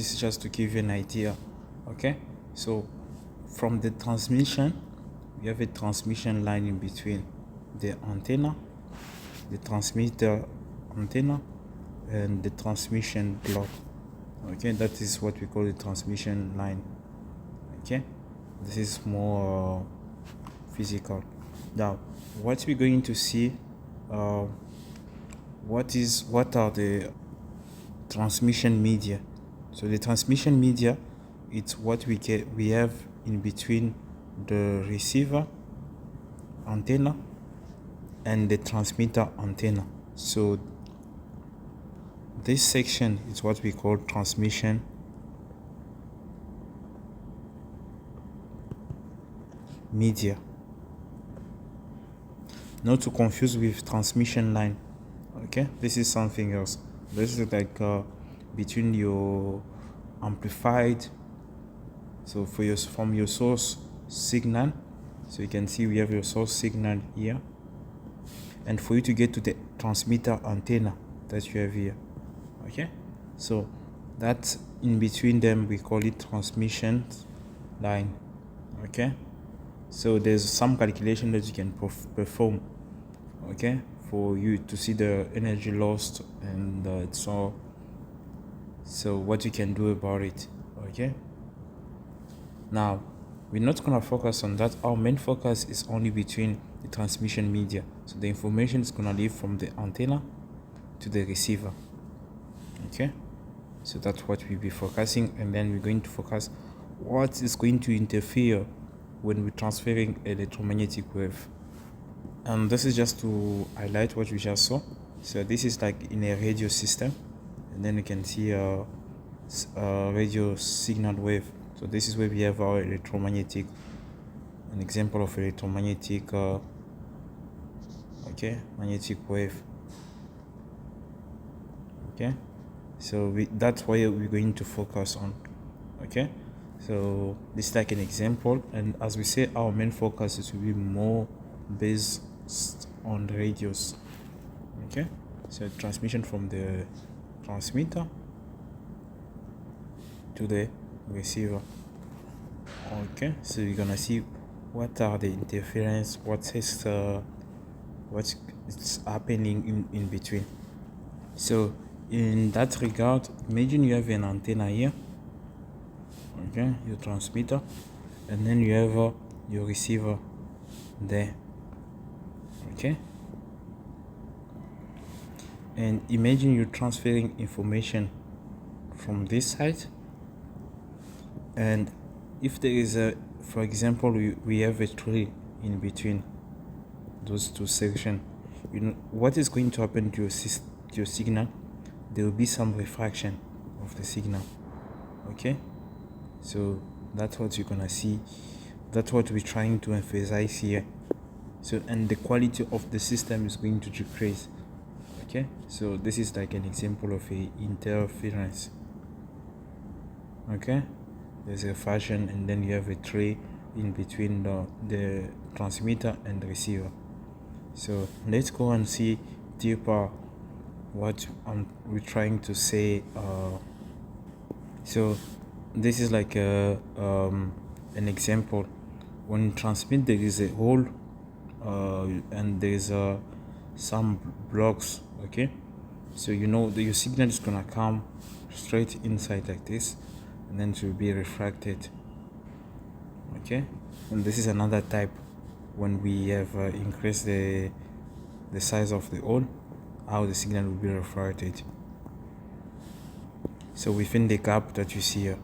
this is just to give you an idea. Okay, so from the transmission, we have a transmission line in between the antenna, the transmitter antenna, and the transmission block. Okay, that is what we call the transmission line. Okay, this is more physical. Now what we're going to see, what are the transmission media. So the transmission media, it's what we have in between the receiver antenna and the transmitter antenna. So this section is what we call transmission media, not to confuse with transmission line. Okay, this is something else. This is like between your amplified, so from your source signal. So you can see we have your source signal here, and for you to get to the transmitter antenna that you have here. Okay, so that in between them we call it transmission line. Okay, so there's some calculation that you can perform, okay, for you to see the energy lost and so what you can do about it. Okay, now we're not gonna focus on that. Our main focus is only between the transmission media. So the information is gonna leave from the antenna to the receiver. Okay, so that's what we'll be focusing, and then we're going to focus what is going to interfere when we're transferring electromagnetic wave. And this is just to highlight what we just saw. So this is like in a radio system, and then you can see a radio signal wave. So this is where we have our electromagnetic, an example of electromagnetic magnetic wave. Okay, so that's why we're going to focus on. Okay, so this is like an example, and as we say, our main focus is to be more based on radios. Okay, so transmission from the transmitter to the receiver. Okay, so you're gonna see what are the interference, what's happening in between. So in that regard, imagine you have an antenna here, okay, your transmitter, and then you have your receiver there. Okay, and imagine you're transferring information from this side, and if there is for example, we have a tree in between those two sections, you know what is going to happen to your signal? There will be some refraction of the signal. Okay, so that's what you're gonna see. That's what we're trying to emphasize here. So, and the quality of the system is going to decrease. Okay, so this is like an example of a interference. Okay, there's a refraction, and then you have a tray in between the transmitter and the receiver. So let's go and see deeper what we're trying to say. So this is like an example. When you transmit, there is a hole and there's some blocks. Okay, so you know your signal is gonna come straight inside like this, and then it will be refracted. Okay, and this is another type. When we have increased the size of the hole, how the signal will be refracted. So within the gap that you see here.